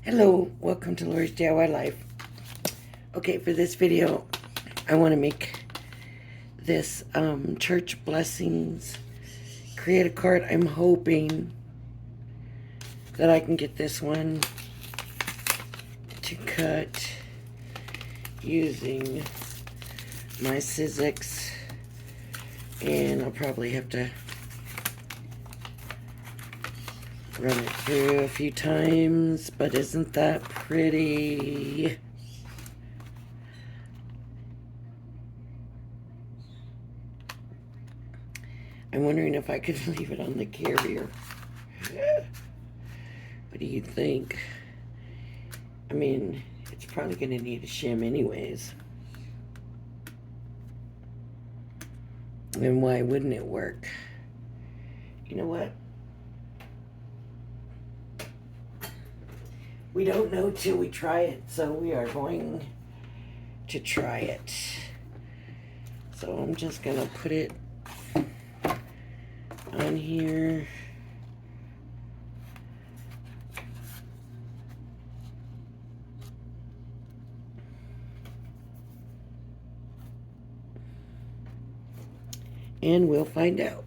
Hello, welcome to Lori's DIY Life. Okay, for this video, I want to make this church blessings create a card. I'm hoping that I can get this one to cut using my Sizzix, and I'll probably have to run it through a few times, but isn't that pretty? I'm wondering if I could leave it on the carrier. What do you think? I mean, it's probably going to need a shim anyways. And why wouldn't it work? You know what? We don't know till we try it, so we are going to try it. So I'm just going to put it on here. And we'll find out.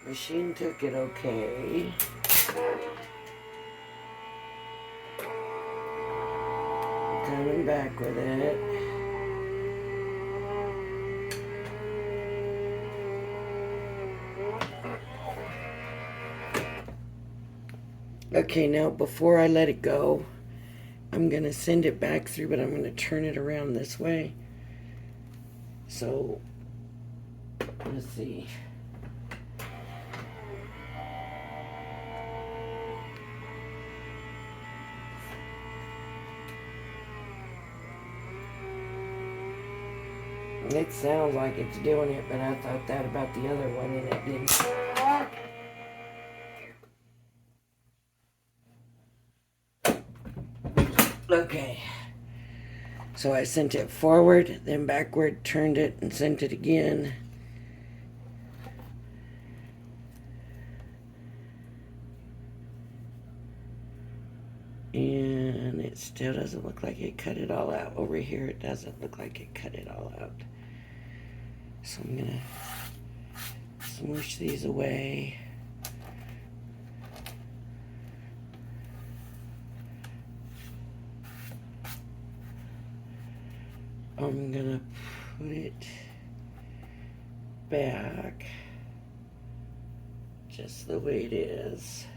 Machine took it okay. Coming back with it. Okay, now before I let it go, I'm going to send it back through, but I'm going to turn it around this way. So, let's see. It sounds like it's doing it, but I thought that about the other one and it didn't. Okay. So I sent it forward, then backward, turned it, and sent it again. And it still doesn't look like it cut it all out. Over here, it doesn't look like it cut it all out. So I'm going to smoosh these away. I'm going to put it back just the way it is.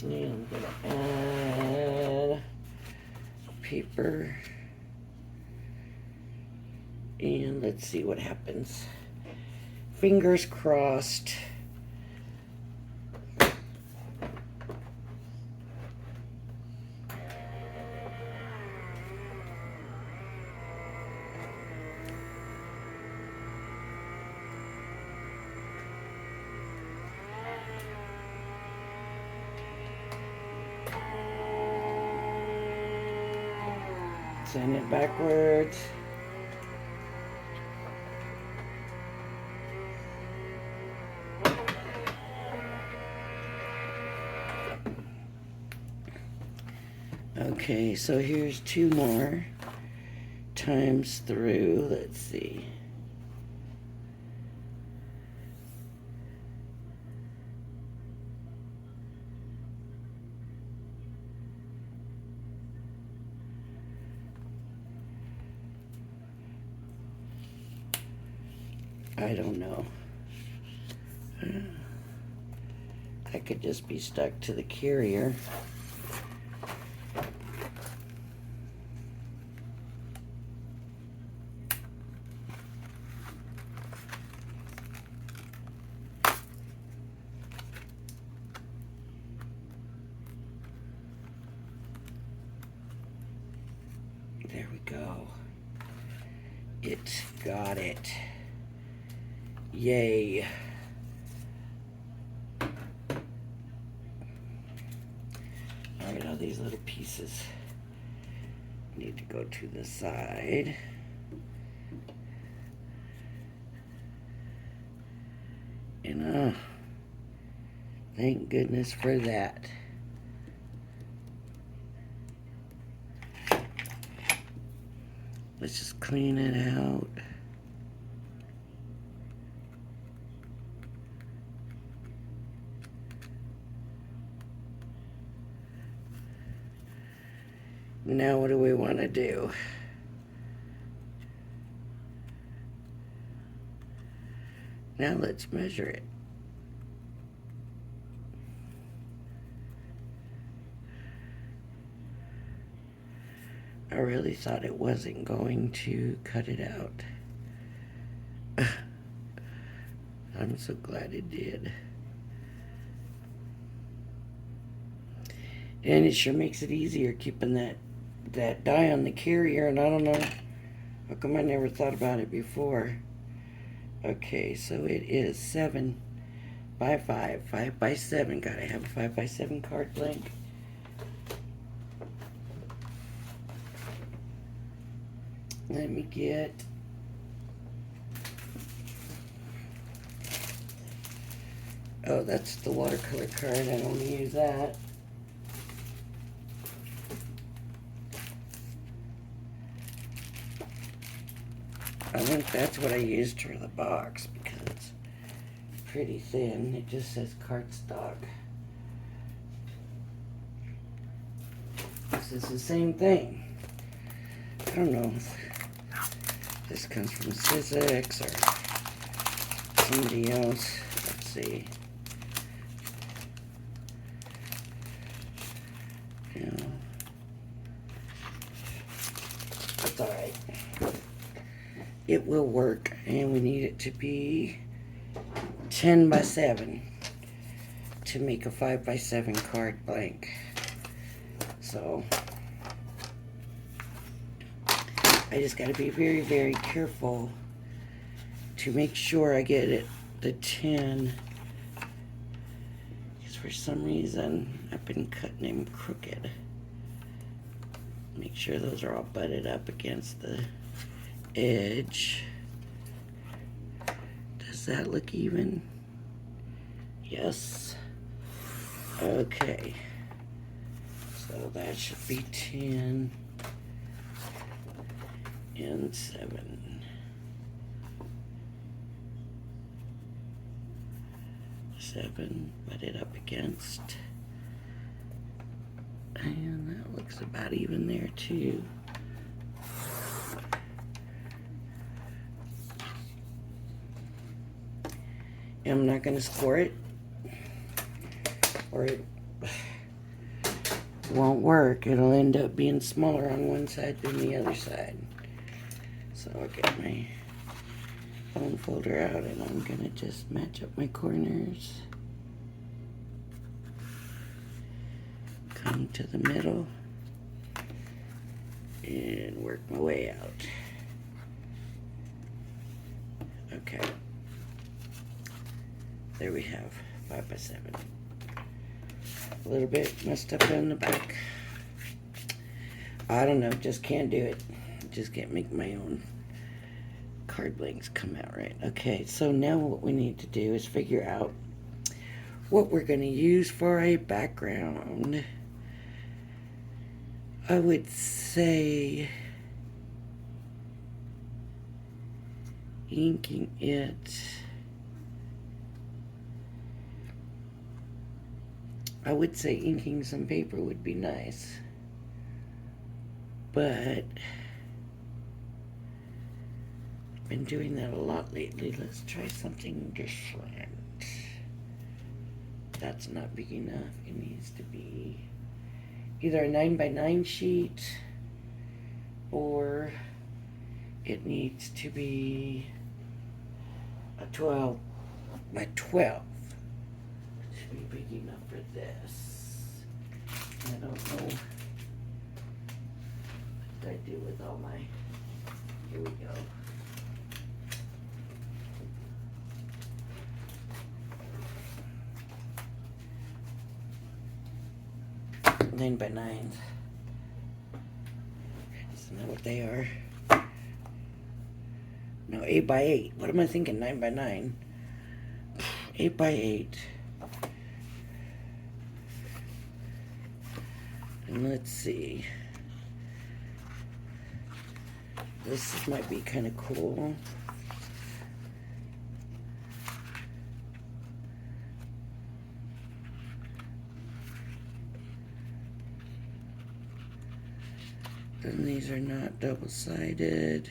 And I'm going to add paper. And let's see what happens. Fingers crossed. Send it backwards. Okay, so here's two more times through. Let's see. I don't know. I could just be stuck to the carrier. There we go. It got it. Yay. Alright, all these little pieces need to go to the side. And thank goodness for that. Let's just clean it out. Now what do we want to do? Now let's measure it. I really thought it wasn't going to cut it out. I'm so glad it did. And it sure makes it easier keeping that die on the carrier, and I don't know how come I never thought about it before. Okay, so it is 7 by 5, 5 by 7. Gotta have a 5 by 7 card blank. Let me get that's the watercolor card. I don't want to use that. I think that's what I used for the box because it's pretty thin. It just says cardstock. This is the same thing. I don't know if this comes from Sizzix or somebody else. Let's see. Yeah. It's alright. It will work, and we need it to be 10 by 7 to make a 5 by 7 card blank. So I just got to be very, very careful to make sure I get it the 10, because for some reason I've been cutting them crooked. Make sure those are all butted up against the edge. Does that look even? Yes. Okay. So that should be 10 and 7. 7, butt it up against. And that looks about even there too. I'm not going to score it, or it won't work. It'll end up being smaller on one side than the other side. So I'll get my bone folder out, and I'm going to just match up my corners. Come to the middle and work my way out. Okay. There we have 5 by 7. A little bit messed up in the back. I don't know, just can't do it. Just can't make my own card blanks come out right. Okay, so now what we need to do is figure out what we're going to use for a background. I would say inking it. I would say inking some paper would be nice, but I've been doing that a lot lately. Let's try something different. That's not big enough. It needs to be either a 9 by 9 sheet, or it needs to be a 12 by 12. Be big enough for this. I don't know what I do with all my. Here we go. 9x9s. Isn't that what they are? No, 8x8. What am I thinking? 9x9. 8x8. And let's see. This might be kind of cool. And these are not double-sided.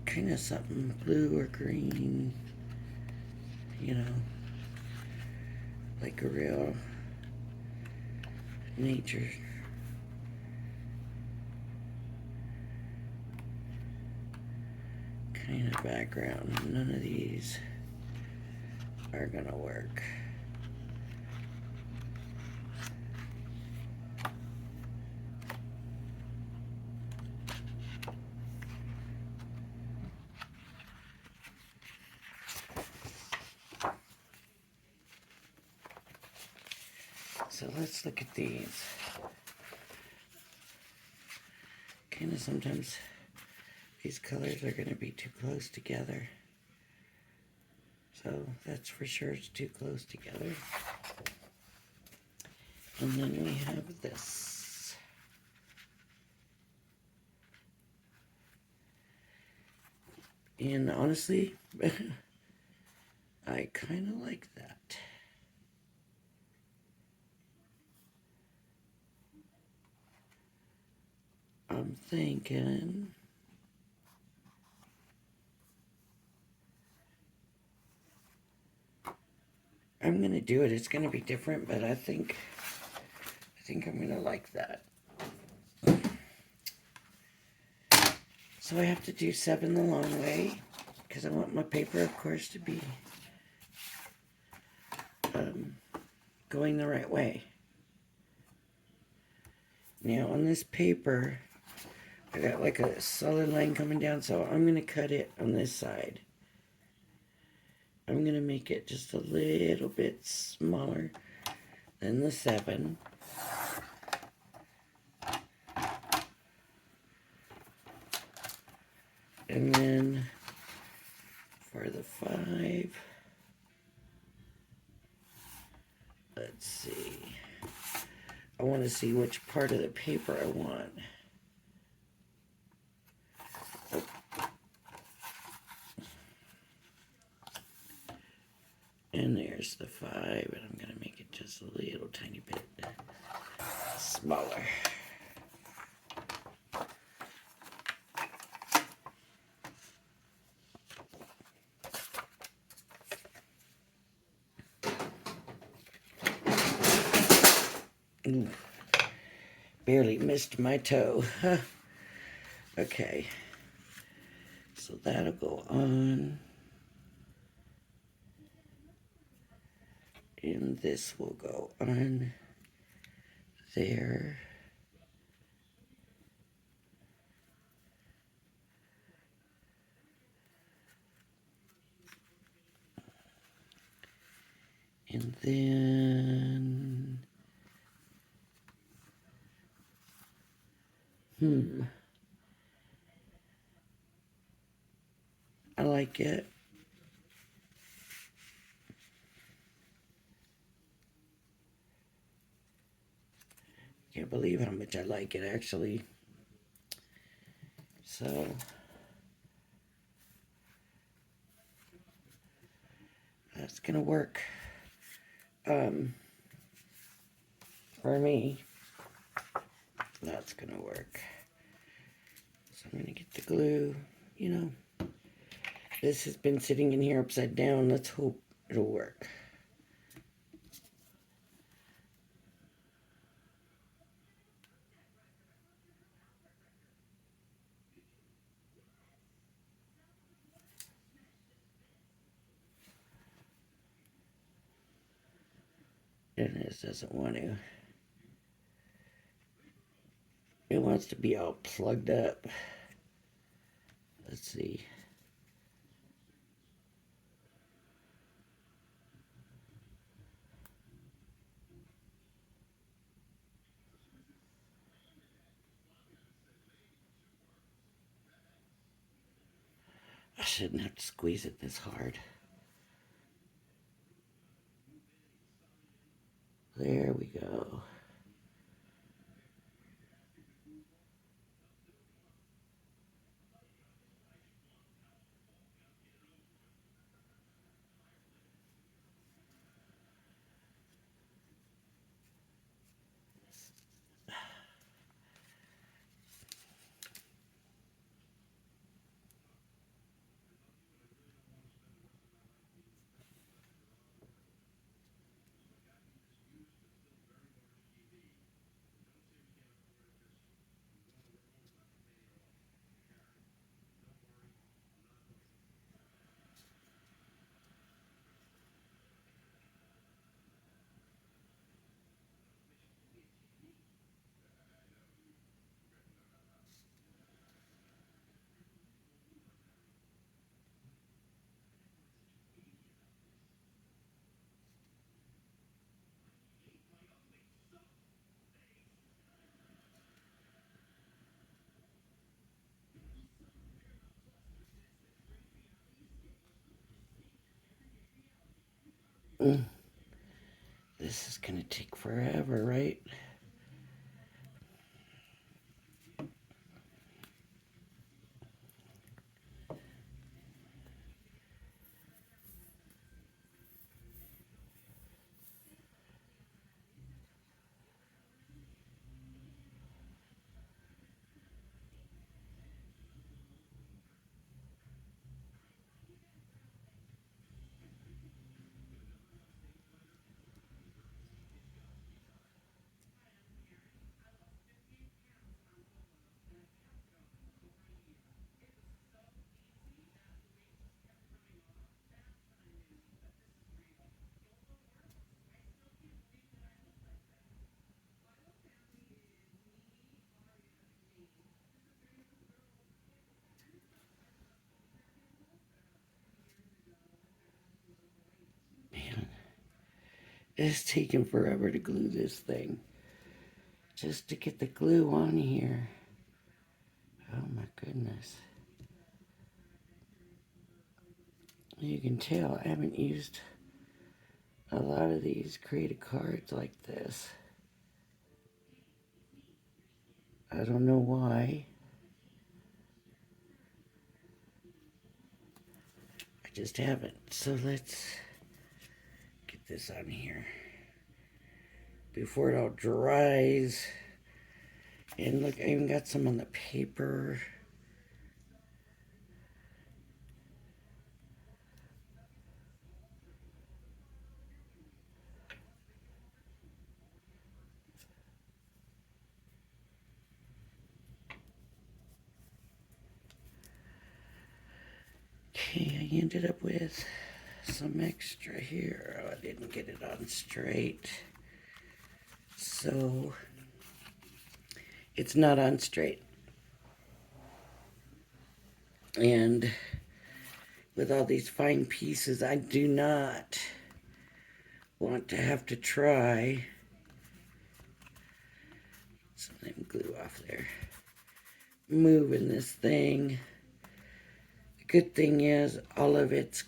Kind of something blue or green, you know, like a real nature kind of background. None of these are gonna work. So let's look at these. Kind of sometimes these colors are going to be too close together. So that's for sure it's too close together. And then we have this. And honestly, I kind of like that. I'm thinking I'm gonna do it. It's gonna be different, but I think I'm gonna like that. So I have to do 7 the long way because I want my paper, of course, to be going the right way. Now on this paper, I got like a solid line coming down, so I'm going to cut it on this side. I'm going to make it just a little bit smaller than the 7. And then for the 5, let's see. I want to see which part of the paper I want. And there's the 5, and I'm going to make it just a little tiny bit smaller. Ooh, barely missed my toe. Okay, so that'll go on. And this will go on there. And then, I like it. Can't believe how much I like it, actually. So, that's gonna work for me. That's gonna work. So I'm gonna get the glue, you know. This has been sitting in here upside down. Let's hope it'll work. And this doesn't want to. It wants to be all plugged up. Let's see. I shouldn't have to squeeze it this hard. There we go. Mm. This is gonna take forever, right? Man, it's taking forever to glue this thing. Just to get the glue on here. Oh my goodness. You can tell I haven't used a lot of these creative cards like this. I don't know why. I just haven't. So let's get this on here before it all dries. And look, I even got some on the paper. Okay, I ended up with some extra here. Oh, I didn't get it on straight. So it's not on straight. And with all these fine pieces, I do not want to have to try some glue off there. Moving this thing. The good thing is all of it's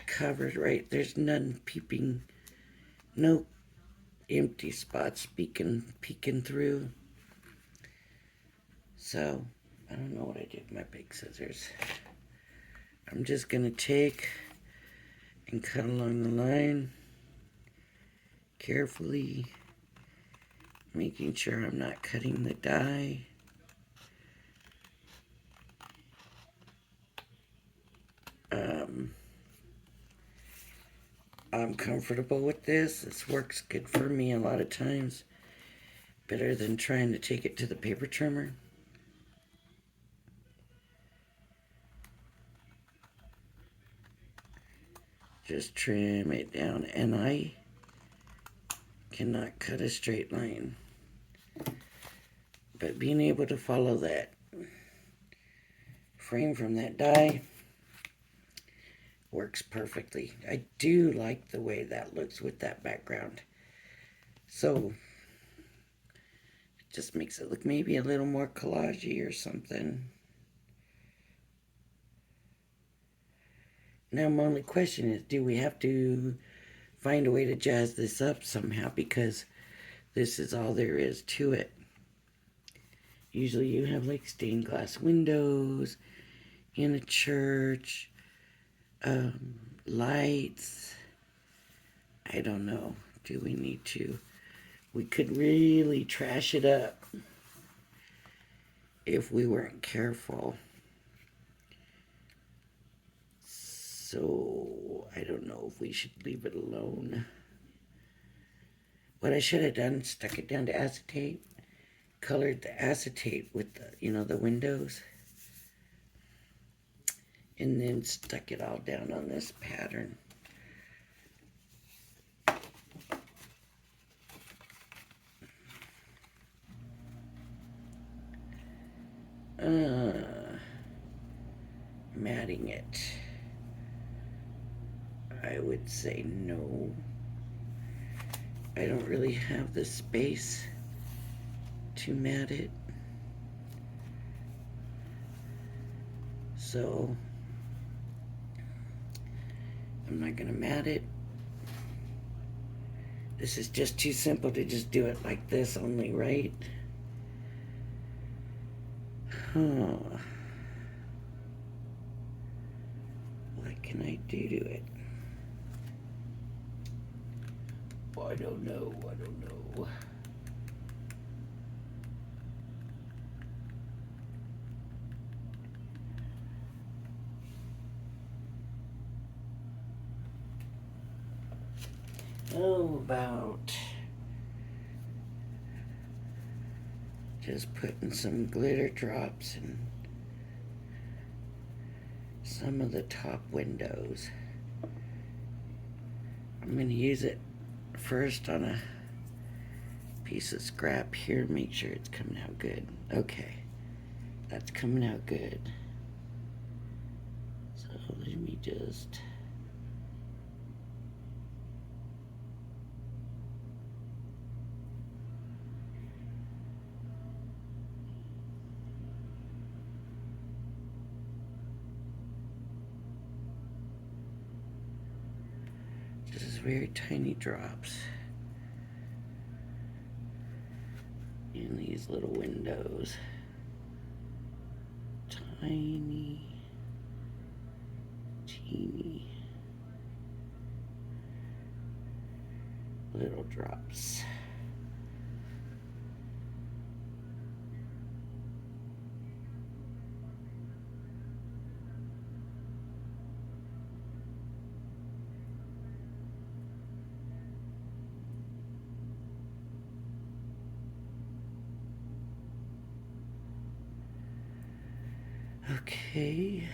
covered, right? There's none peeping, no empty spots peeking through. So I don't know what I did with my big scissors. I'm just gonna take and cut along the line carefully, making sure I'm not cutting the die. I'm comfortable with this. This works good for me a lot of times. Better than trying to take it to the paper trimmer. Just trim it down. And I cannot cut a straight line. But being able to follow that frame from that die works perfectly. I do like the way that looks with that background. So it just makes it look maybe a little more collagey or something. Now, my only question is, do we have to find a way to jazz this up somehow? Because this is all there is to it. Usually you have like stained glass windows in a church, lights. I don't know. Do we need to? We could really trash it up if we weren't careful. So I don't know if we should leave it alone. What I should have done, stuck it down to acetate, colored the acetate with the windows, and then stuck it all down on this pattern. Matting it. I would say no. I don't really have the space to mat it. So I'm not gonna mat it. This is just too simple to just do it like this only, right? Huh. What can I do to it? I don't know. About just putting some glitter drops in some of the top windows. I'm going to use it first on a piece of scrap here. Make sure it's coming out good. Okay, that's coming out good. So let me just... just very tiny drops in these little windows. Tiny, teeny little drops. Okay.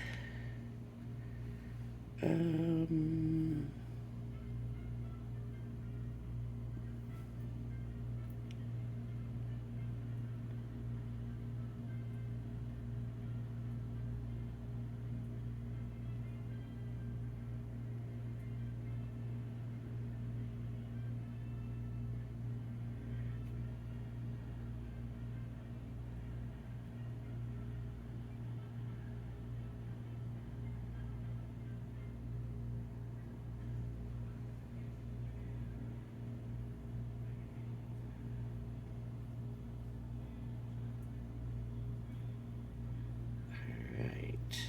Right.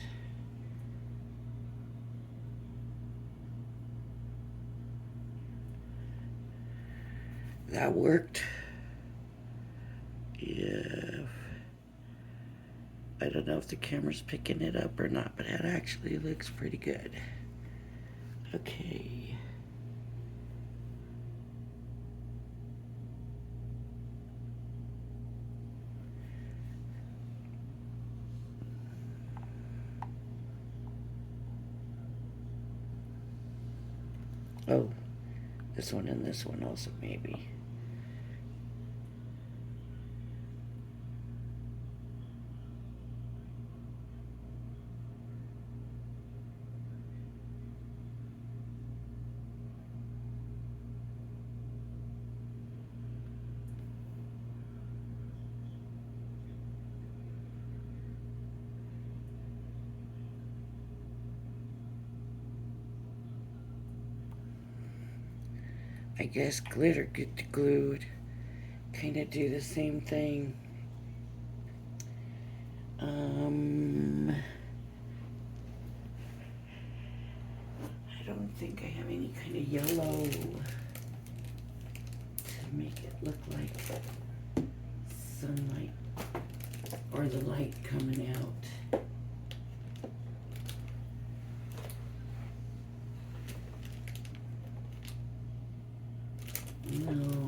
That worked. Yeah. I don't know if the camera's picking it up or not, but it actually looks pretty good. Okay. Oh, this one and this one also maybe. I guess glitter get glued. Kind of do the same thing. I don't think I have any kind of yellow to make it look like sunlight or the light coming out. No.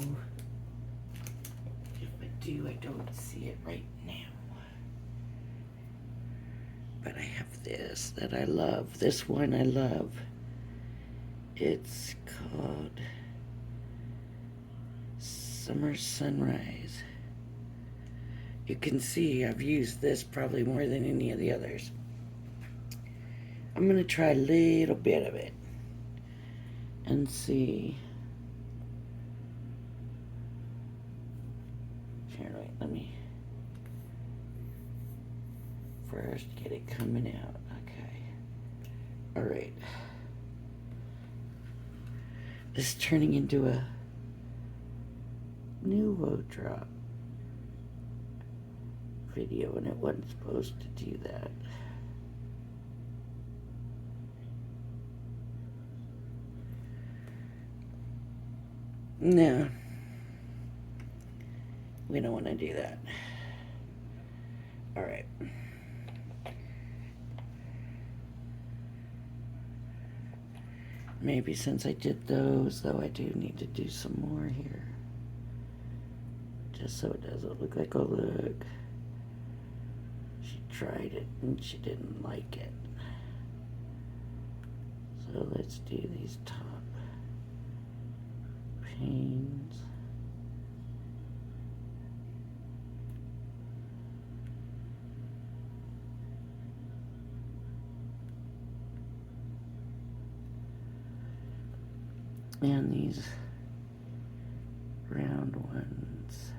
If I do, I don't see it right now. But I have this that I love. This one I love. It's called Summer Sunrise. You can see I've used this probably more than any of the others. I'm going to try a little bit of it and see. Here, wait, let me first get it coming out. Okay. All right. This is turning into a Nuvo drop video, and it wasn't supposed to do that. No. We don't want to do that. All right. Maybe since I did those, though, I do need to do some more here. Just so it doesn't look like, oh, look. She tried it and she didn't like it. So let's do these top panes. And these round ones.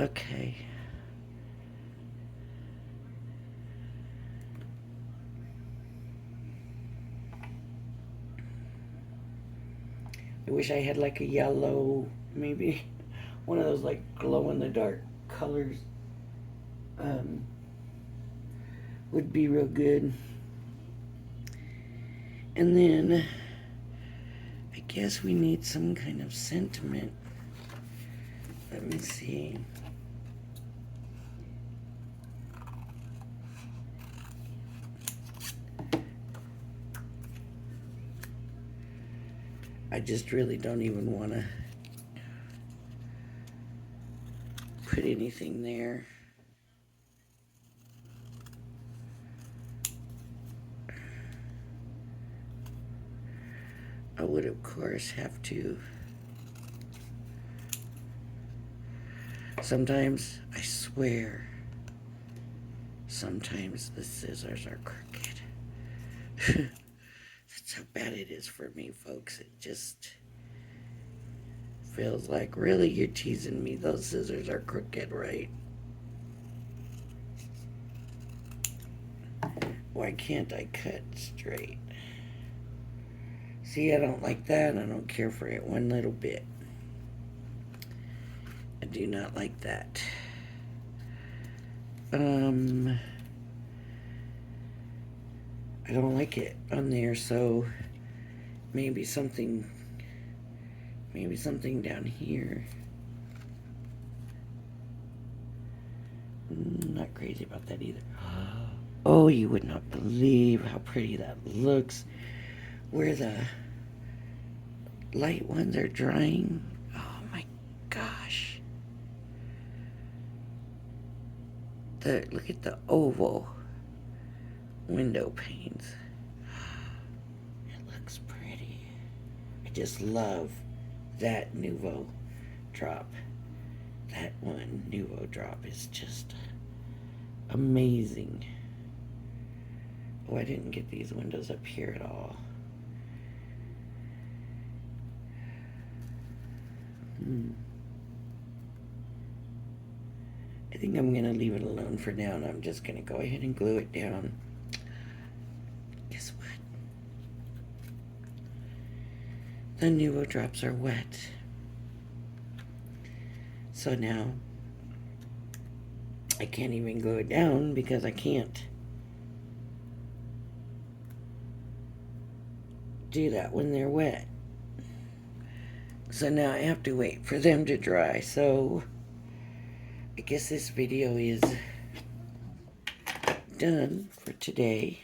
Okay. I wish I had like a yellow, maybe one of those like glow in the dark colors. Would be real good. And then I guess we need some kind of sentiment. Let me see. I just really don't even want to put anything there. I would, of course, have to. Sometimes, I swear, sometimes the scissors are crooked. That's how bad it is for me, folks. It just feels like, really, you're teasing me. Those scissors are crooked, right? Why can't I cut straight? See, I don't like that. I don't care for it one little bit. I do not like that. I don't like it on there, so maybe something down here. Not crazy about that either. Oh, you would not believe how pretty that looks. Where the light ones are drying. Oh my gosh. Look at the oval window panes. It looks pretty. I just love that Nuvo drop. That one Nuvo drop is just amazing. Oh, I didn't get these windows up here at all. I think I'm going to leave it alone for now, and I'm just going to go ahead and glue it down. Guess what? The Nuvo drops are wet. So now I can't even glue it down because I can't do that when they're wet. So now I have to wait for them to dry. So I guess this video is done for today.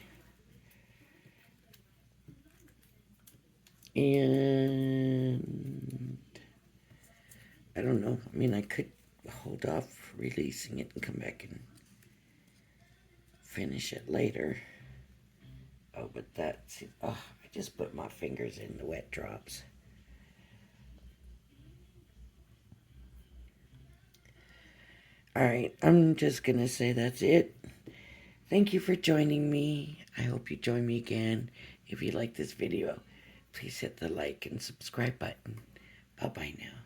And I don't know. I mean, I could hold off releasing it and come back and finish it later. Oh, but that's... Oh, I just put my fingers in the wet drops. Alright, I'm just going to say that's it. Thank you for joining me. I hope you join me again. If you like this video, please hit the like and subscribe button. Bye-bye now.